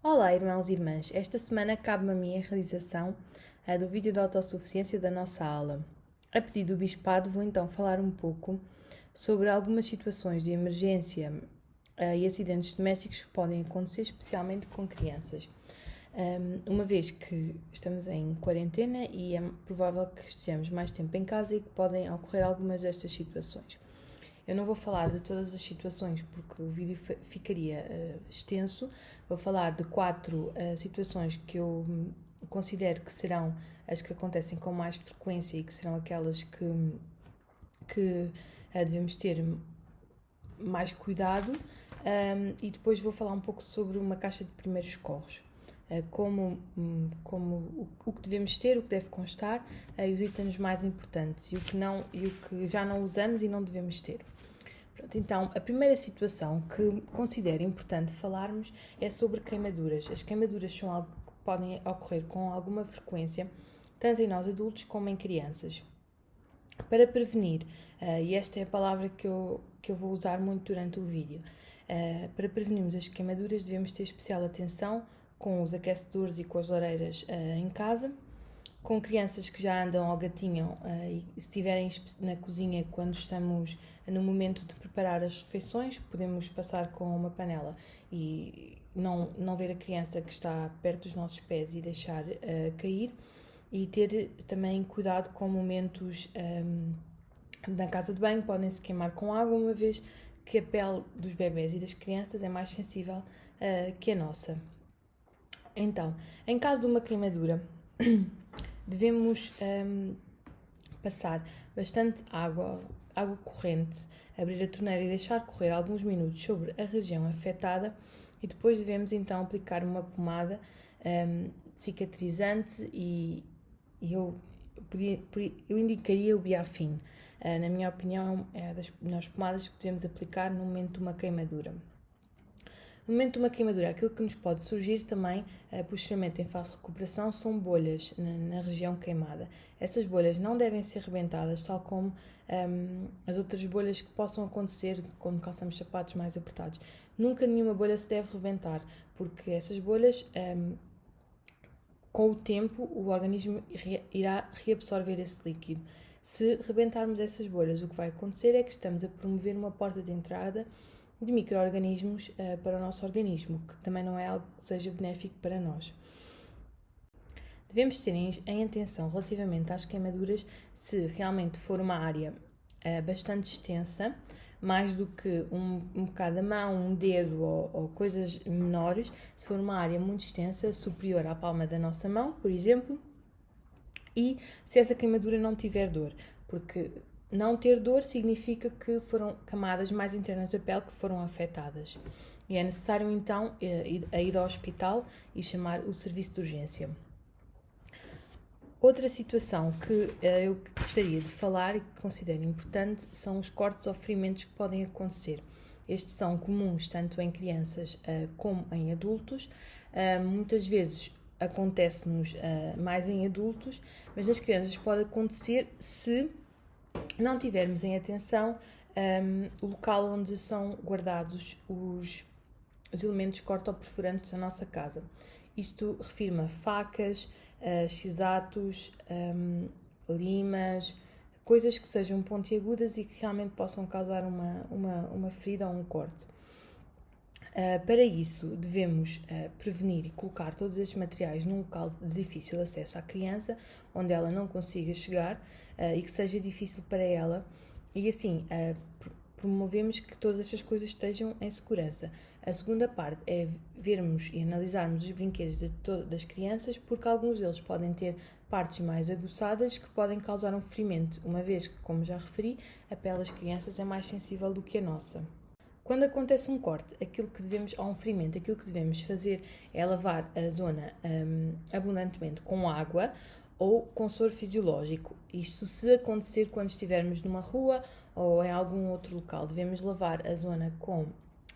Olá, irmãos e irmãs. Esta semana cabe-me a mim a realização do vídeo da autossuficiência da nossa aula. A pedido do Bispado, vou então falar um pouco sobre algumas situações de emergência e acidentes domésticos que podem acontecer, especialmente com crianças. Uma vez que estamos em quarentena e é provável que estejamos mais tempo em casa e que podem ocorrer algumas destas situações. Eu não vou falar de todas as situações porque o vídeo ficaria extenso. Vou falar de 4 situações que eu considero que serão as que acontecem com mais frequência e que serão aquelas que devemos ter mais cuidado. E depois vou falar um pouco sobre uma caixa de primeiros socorros. Como o que devemos ter, o que deve constar, e os itens mais importantes e o que já não usamos e não devemos ter. Pronto, então, a primeira situação que considero importante falarmos é sobre queimaduras. As queimaduras são algo que podem ocorrer com alguma frequência, tanto em nós adultos como em crianças. Para prevenir, e esta é a palavra que eu vou usar muito durante o vídeo, para prevenirmos as queimaduras devemos ter especial atenção com os aquecedores e com as lareiras em casa. Com crianças que já andam ou gatinham e se estiverem na cozinha quando estamos no momento de preparar as refeições, podemos passar com uma panela e não ver a criança que está perto dos nossos pés e deixar cair. E ter também cuidado com momentos na casa de banho, podem-se queimar com água, uma vez que a pele dos bebés e das crianças é mais sensível que a nossa. Então, em caso de uma queimadura, devemos passar bastante água corrente, abrir a torneira e deixar correr alguns minutos sobre a região afetada e depois devemos então aplicar uma pomada cicatrizante e eu indicaria o Biafin. Na minha opinião, é das melhores pomadas que devemos aplicar no momento de uma queimadura. No momento de uma queimadura, aquilo que nos pode surgir também, posteriormente em fase de recuperação, são bolhas na região queimada. Essas bolhas não devem ser rebentadas, tal como as outras bolhas que possam acontecer quando calçamos sapatos mais apertados. Nunca nenhuma bolha se deve rebentar, porque essas bolhas, com o tempo, o organismo irá reabsorver esse líquido. Se rebentarmos essas bolhas, o que vai acontecer é que estamos a promover uma porta de entrada de micro-organismos para o nosso organismo, que também não é algo que seja benéfico para nós. Devemos ter em atenção relativamente às queimaduras se realmente for uma área bastante extensa, mais do que um bocado da mão, um dedo ou coisas menores, se for uma área muito extensa, superior à palma da nossa mão, por exemplo, e se essa queimadura não tiver dor, porque não ter dor significa que foram camadas mais internas da pele que foram afetadas. E é necessário então ir ao hospital e chamar o serviço de urgência. Outra situação que eu gostaria de falar e que considero importante são os cortes ou ferimentos que podem acontecer. Estes são comuns tanto em crianças como em adultos. Muitas vezes acontece-nos mais em adultos, mas nas crianças pode acontecer se não tivermos em atenção o local onde são guardados os elementos cortoperfurantes da nossa casa. Isto refere-me a facas, x-atos, limas, coisas que sejam pontiagudas e que realmente possam causar uma ferida ou um corte. Para isso, devemos prevenir e colocar todos estes materiais num local de difícil acesso à criança, onde ela não consiga chegar e que seja difícil para ela, e assim promovemos que todas estas coisas estejam em segurança. A segunda parte é vermos e analisarmos os brinquedos das crianças, porque alguns deles podem ter partes mais aguçadas que podem causar um ferimento, uma vez que, como já referi, a pele das crianças é mais sensível do que a nossa. Quando acontece um corte, ou um ferimento, aquilo que devemos fazer é lavar a zona abundantemente com água ou com soro fisiológico. Isto se acontecer quando estivermos numa rua ou em algum outro local. Devemos lavar a zona com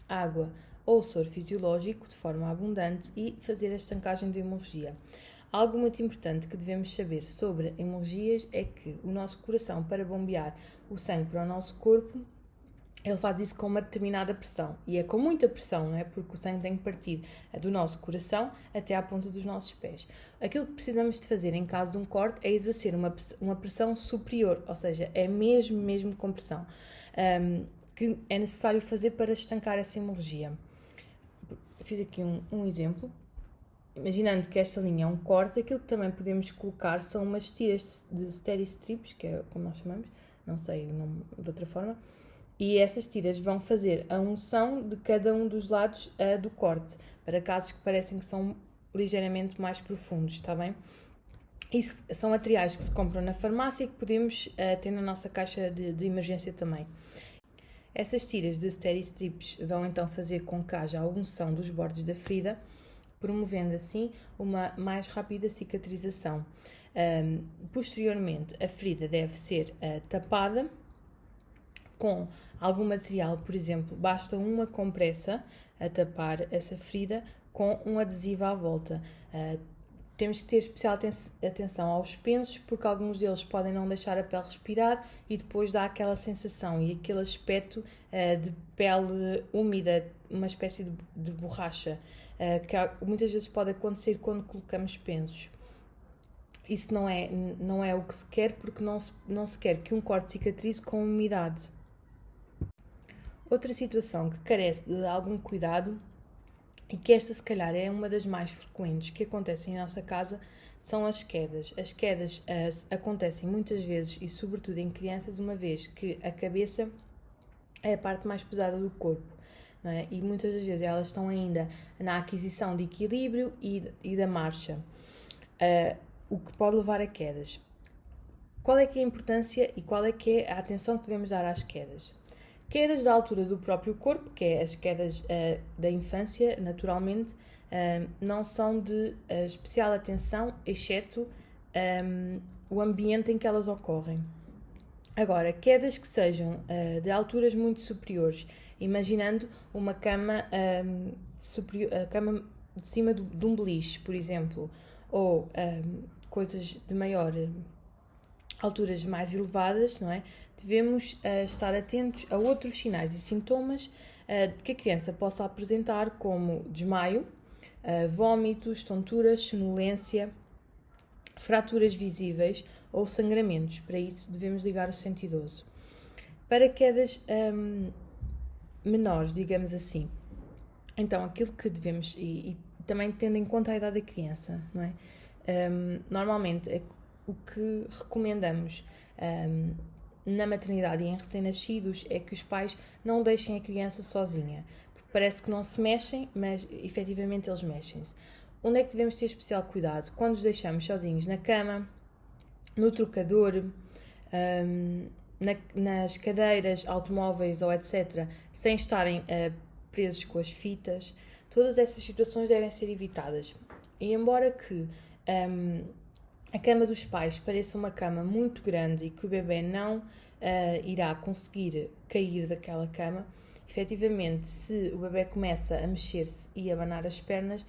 água ou soro fisiológico de forma abundante e fazer a estancagem de hemorragia. Algo muito importante que devemos saber sobre hemorragias é que o nosso coração, para bombear o sangue para o nosso corpo, ele faz isso com uma determinada pressão. E é com muita pressão, não é? Porque o sangue tem que partir do nosso coração até à ponta dos nossos pés. Aquilo que precisamos de fazer em caso de um corte é exercer uma pressão superior, ou seja, é mesmo com pressão, que é necessário fazer para estancar essa hemorragia. Fiz aqui um exemplo. Imaginando que esta linha é um corte, aquilo que também podemos colocar são umas tiras de Steri-Strips, que é como nós chamamos, não sei o nome de outra forma, e essas tiras vão fazer a unção de cada um dos lados do corte, para casos que parecem que são ligeiramente mais profundos, está bem? Isso são materiais que se compram na farmácia e que podemos ter na nossa caixa de emergência também. Essas tiras de Steri-Strips vão então fazer com que haja a unção dos bordes da ferida, promovendo assim uma mais rápida cicatrização. Posteriormente, a ferida deve ser tapada com algum material, por exemplo, basta uma compressa a tapar essa ferida com um adesivo à volta. Temos que ter especial atenção aos pensos, porque alguns deles podem não deixar a pele respirar e depois dá aquela sensação e aquele aspecto de pele úmida, uma espécie de borracha, que muitas vezes pode acontecer quando colocamos pensos. Isso não é o que se quer, porque não se quer que um corte cicatrize com umidade. Outra situação que carece de algum cuidado, e que esta se calhar é uma das mais frequentes que acontecem em nossa casa, são as quedas. As quedas acontecem muitas vezes e sobretudo em crianças, uma vez que a cabeça é a parte mais pesada do corpo, não é? E muitas das vezes elas estão ainda na aquisição de equilíbrio e da marcha, o que pode levar a quedas. Qual é que é a importância e qual é que é a atenção que devemos dar às quedas? Quedas da altura do próprio corpo, que é as quedas da infância, naturalmente, não são de especial atenção, exceto o ambiente em que elas ocorrem. Agora, quedas que sejam de alturas muito superiores, imaginando uma cama, a cama de cima de um beliche, por exemplo, ou coisas de maior alturas mais elevadas, não é? Devemos estar atentos a outros sinais e sintomas que a criança possa apresentar, como desmaio, vômitos, tonturas, sonolência, fraturas visíveis ou sangramentos. Para isso devemos ligar o 112. Para quedas menores, digamos assim, então aquilo que devemos, e também tendo em conta a idade da criança, não é? Normalmente o que recomendamos na maternidade e em recém-nascidos é que os pais não deixem a criança sozinha, porque parece que não se mexem, mas efetivamente eles mexem-se. Onde é que devemos ter especial cuidado? Quando os deixamos sozinhos na cama, no trocador, nas cadeiras, automóveis ou etc., sem estarem presos com as fitas. Todas essas situações devem ser evitadas. E embora que a cama dos pais pareça uma cama muito grande e que o bebê não irá conseguir cair daquela cama, efetivamente, se o bebê começa a mexer-se e a abanar as pernas,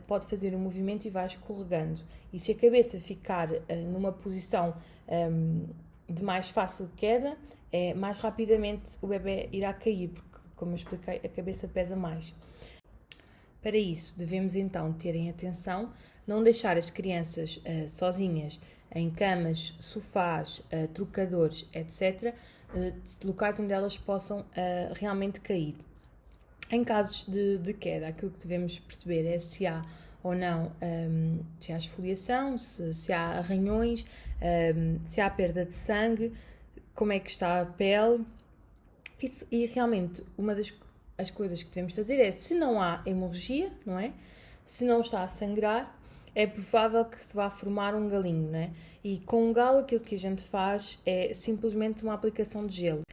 pode fazer um movimento e vai escorregando. E se a cabeça ficar numa posição de mais fácil queda, mais rapidamente o bebê irá cair, porque, como eu expliquei, a cabeça pesa mais. Para isso, devemos então ter em atenção não deixar as crianças sozinhas em camas, sofás, trocadores, etc., locais onde elas possam realmente cair. Em casos de queda, aquilo que devemos perceber é se há ou não, se há esfoliação, se há arranhões, se há perda de sangue, como é que está a pele. E realmente, uma das coisas que devemos fazer é, se não há hemorragia, não é? Se não está a sangrar, é provável que se vá formar um galinho, não é? E com um galo, aquilo que a gente faz é simplesmente uma aplicação de gelo.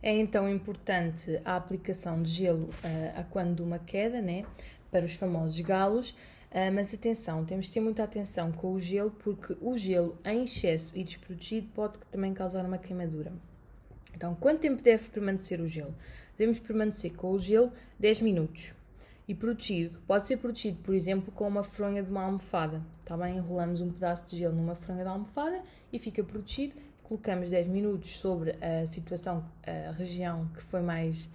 É então importante a aplicação de gelo a quando de uma queda, né? Para os famosos galos, mas atenção, temos que ter muita atenção com o gelo, porque o gelo em excesso e desprotegido pode também causar uma queimadura. Então, quanto tempo deve permanecer o gelo? Devemos permanecer com o gelo 10 minutos. E protegido, pode ser protegido, por exemplo, com uma fronha de uma almofada. Tá bem? Enrolamos um pedaço de gelo numa fronha de almofada e fica protegido. colocamos 10 minutos sobre a situação, a região que foi mais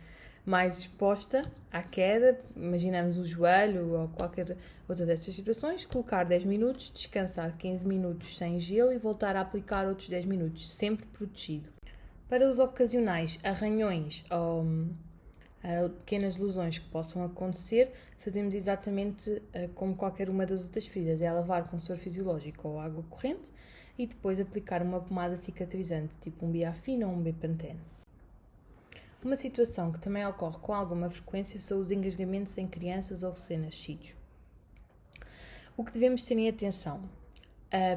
exposta à queda, imaginamos o joelho ou qualquer outra dessas situações, colocar 10 minutos, descansar 15 minutos sem gelo e voltar a aplicar outros 10 minutos, sempre protegido. Para os ocasionais arranhões ou pequenas lesões que possam acontecer, fazemos exatamente como qualquer uma das outras feridas, é lavar com soro fisiológico ou água corrente e depois aplicar uma pomada cicatrizante, tipo um Biafina ou um Bepantene. Uma situação que também ocorre com alguma frequência são os engasgamentos em crianças ou recém-nascidos. O que devemos ter em atenção?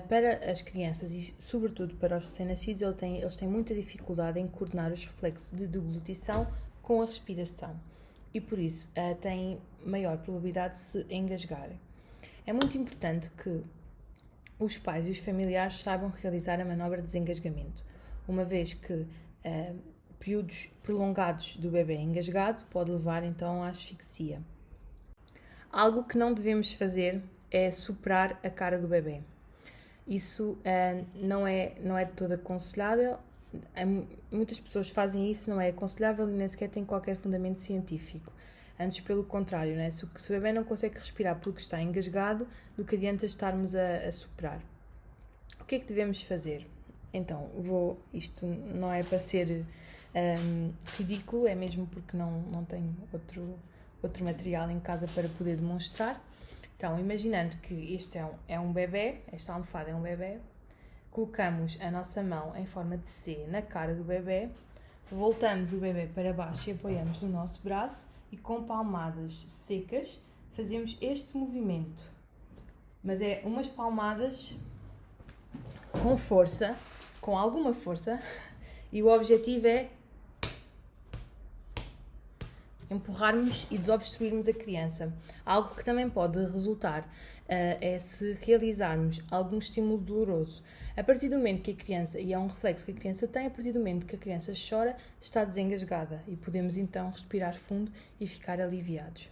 Para as crianças e sobretudo para os recém-nascidos, eles têm muita dificuldade em coordenar os reflexos de deglutição com a respiração e por isso têm maior probabilidade de se engasgarem. É muito importante que os pais e os familiares saibam realizar a manobra de desengasgamento, uma vez que períodos prolongados do bebê engasgado pode levar então à asfixia. Algo que não devemos fazer é soprar a cara do bebê. Isso não é de todo aconselhável. Muitas pessoas fazem isso, não é aconselhável e nem sequer tem qualquer fundamento científico. Antes, pelo contrário, né? Se o bebê não consegue respirar porque está engasgado, do que adianta estarmos a soprar. O que é que devemos fazer? Então, isto não é para ser ridículo, é mesmo porque não tenho outro material em casa para poder demonstrar. Então, imaginando que este é um bebê, esta almofada é um bebê, colocamos a nossa mão em forma de C na cara do bebê, voltamos o bebê para baixo e apoiamos no nosso braço e com palmadas secas fazemos este movimento. Mas é umas palmadas com força, com alguma força, e o objetivo é empurrarmos e desobstruirmos a criança. Algo que também pode resultar é se realizarmos algum estímulo doloroso. A partir do momento que a criança, e é um reflexo que a criança tem, a partir do momento que a criança chora, está desengasgada e podemos então respirar fundo e ficar aliviados.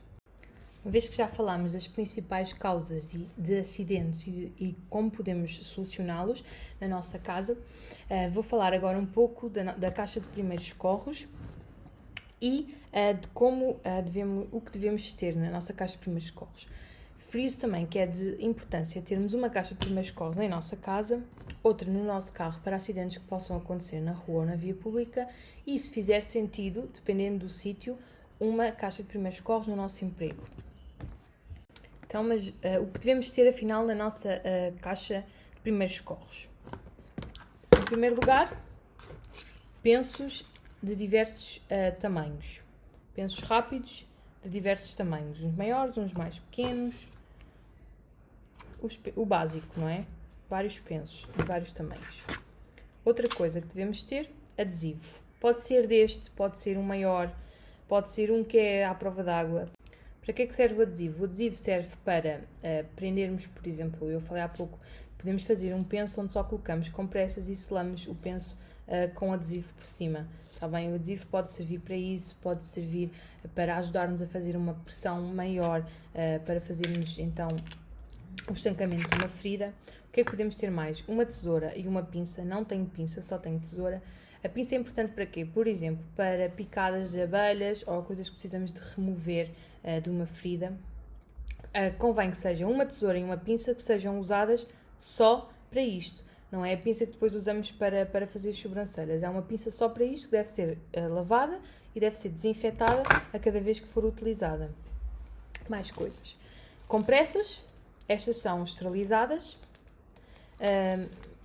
Uma vez que já falámos das principais causas de acidentes e como podemos solucioná-los na nossa casa, vou falar agora um pouco da caixa de primeiros socorros e de o que devemos ter na nossa caixa de primeiros socorros. Friso também que é de importância termos uma caixa de primeiros socorros na nossa casa, outra no nosso carro para acidentes que possam acontecer na rua ou na via pública e, se fizer sentido, dependendo do sítio, uma caixa de primeiros socorros no nosso emprego. Então, mas o que devemos ter afinal na nossa caixa de primeiros socorros? Em primeiro lugar, pensos de diversos tamanhos. Pensos rápidos de diversos tamanhos, uns maiores, uns mais pequenos. O básico, não é? Vários pensos de vários tamanhos. Outra coisa que devemos ter, adesivo. Pode ser pode ser um maior, pode ser um que é à prova d'água. Para que é que serve o adesivo? O adesivo serve para prendermos, por exemplo, eu falei há pouco, podemos fazer um penso onde só colocamos compressas e selamos o penso com adesivo por cima. Está bem? O adesivo pode servir para isso, pode servir para ajudar-nos a fazer uma pressão maior, para fazermos então o estancamento de uma ferida. O que é que podemos ter mais? Uma tesoura e uma pinça. Não tenho pinça, só tenho tesoura. A pinça é importante para quê? Por exemplo, para picadas de abelhas ou coisas que precisamos de remover de uma ferida. Convém que sejam uma tesoura e uma pinça que sejam usadas só para isto. Não é a pinça que depois usamos para fazer as sobrancelhas. É uma pinça só para isto que deve ser lavada e deve ser desinfetada a cada vez que for utilizada. Mais coisas. Compressas. Estas são esterilizadas.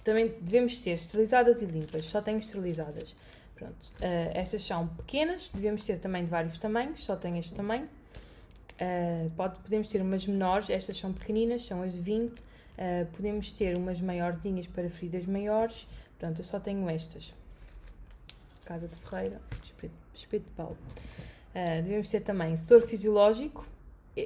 Também devemos ter esterilizadas e limpas. Só tenho esterilizadas. Pronto. Estas são pequenas. Devemos ter também de vários tamanhos. Só tenho este tamanho. Podemos ter umas menores. Estas são pequeninas. São as de 20. Podemos ter umas maiorzinhas para feridas maiores. Pronto, eu só tenho estas. Casa de Ferreira, Espeto de Paulo. Devemos ter também soro fisiológico.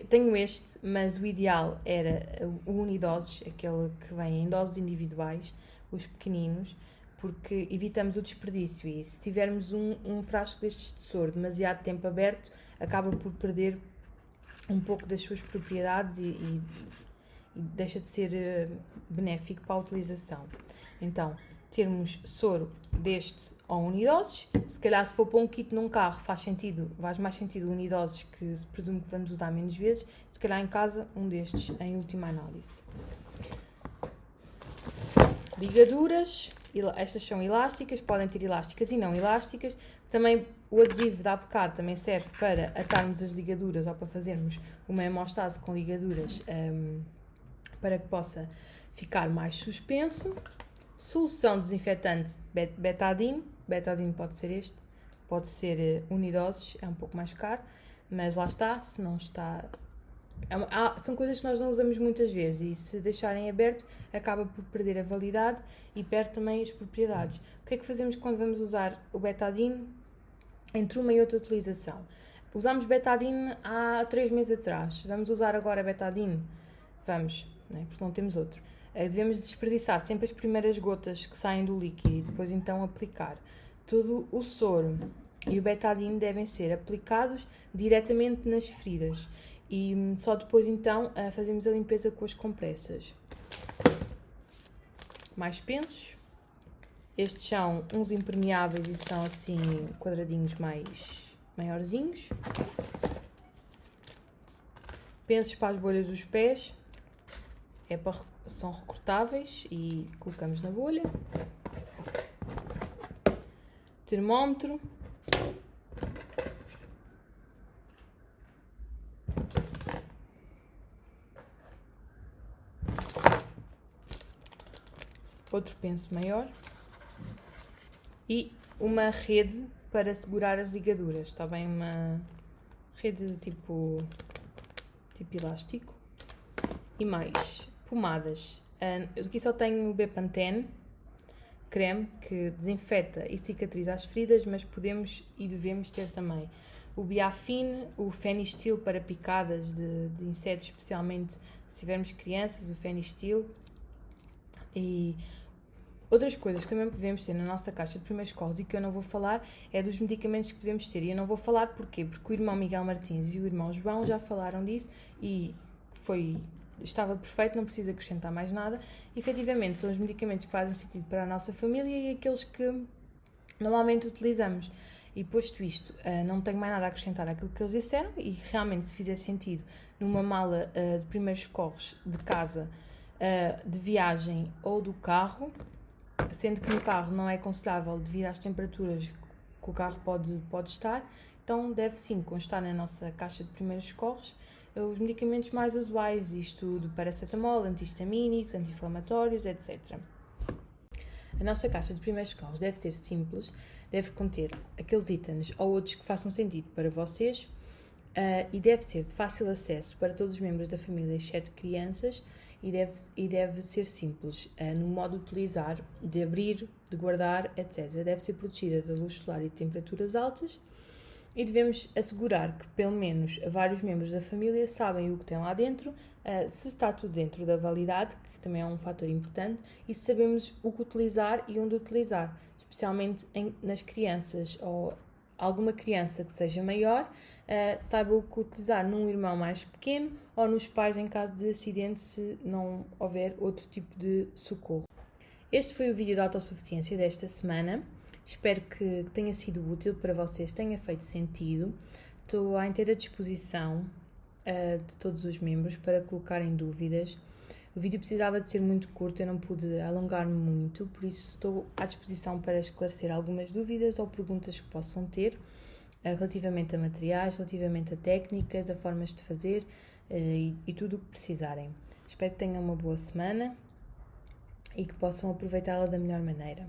Tenho este, mas o ideal era o unidoses, aquele que vem em doses individuais, os pequeninos, porque evitamos o desperdício e se tivermos um frasco destes de soro demasiado tempo aberto, acaba por perder um pouco das suas propriedades e deixa de ser benéfico para a utilização. Então, termos soro deste ou unidoses. Se calhar se for para um kit num carro faz mais sentido unidoses, que se presume que vamos usar menos vezes. Se calhar em casa um destes em última análise. Ligaduras, estas são elásticas, podem ter elásticas e não elásticas. Também o adesivo da bocado também serve para atarmos as ligaduras ou para fazermos uma hemostase com ligaduras para que possa ficar mais suspenso. Solução desinfetante betadine. Betadine pode ser este, pode ser unidoses, é um pouco mais caro, mas lá está, se não está... são coisas que nós não usamos muitas vezes e se deixarem aberto acaba por perder a validade e perde também as propriedades. O que é que fazemos quando vamos usar o betadine entre uma e outra utilização? Usámos betadine há 3 meses atrás, vamos usar agora betadine? Vamos, né? Porque não temos outro. Devemos desperdiçar sempre as primeiras gotas que saem do líquido e depois então aplicar. Todo o soro e o betadine devem ser aplicados diretamente nas feridas e só depois então fazemos a limpeza com as compressas. Mais pensos. Estes são uns impermeáveis e são assim quadradinhos mais maiorzinhos. Pensos para as bolhas dos pés. São recortáveis e colocamos na bolha. Termómetro. Outro penso maior. E uma rede para segurar as ligaduras. Está bem? Uma rede tipo elástico. E mais pomadas. Aqui só tenho o Bepantene creme que desinfeta e cicatriza as feridas, mas podemos e devemos ter também o Biafine, o Fenistil para picadas de insetos, especialmente se tivermos crianças, o Fenistil. E outras coisas que também devemos ter na nossa caixa de primeiros socorros e que eu não vou falar é dos medicamentos que devemos ter. E eu não vou falar porquê? Porque o irmão Miguel Martins e o irmão João já falaram disso e estava perfeito, não preciso acrescentar mais nada. Efetivamente, são os medicamentos que fazem sentido para a nossa família e aqueles que normalmente utilizamos. E posto isto, não tenho mais nada a acrescentar àquilo que eles disseram e realmente se fizer sentido numa mala de primeiros socorros de casa, de viagem ou do carro, sendo que no carro não é aconselhável devido às temperaturas que o carro pode estar, então deve sim constar na nossa caixa de primeiros socorros os medicamentos mais usuais, isto de paracetamol, antihistamínicos, anti-inflamatórios, etc. A nossa caixa de primeiros socorros deve ser simples, deve conter aqueles itens ou outros que façam sentido para vocês e deve ser de fácil acesso para todos os membros da família, exceto crianças, e deve ser simples no modo de utilizar, de abrir, de guardar, etc. Deve ser protegida da luz solar e de temperaturas altas e devemos assegurar que pelo menos vários membros da família sabem o que tem lá dentro, se está tudo dentro da validade, que também é um fator importante, e se sabemos o que utilizar e onde utilizar, especialmente nas crianças ou alguma criança que seja maior, saiba o que utilizar num irmão mais pequeno ou nos pais em caso de acidente, se não houver outro tipo de socorro. Este foi o vídeo da autossuficiência desta semana. Espero que tenha sido útil para vocês, tenha feito sentido. Estou à inteira disposição de todos os membros para colocarem dúvidas. O vídeo precisava de ser muito curto, eu não pude alongar-me muito, por isso estou à disposição para esclarecer algumas dúvidas ou perguntas que possam ter relativamente a materiais, relativamente a técnicas, a formas de fazer e tudo o que precisarem. Espero que tenham uma boa semana e que possam aproveitá-la da melhor maneira.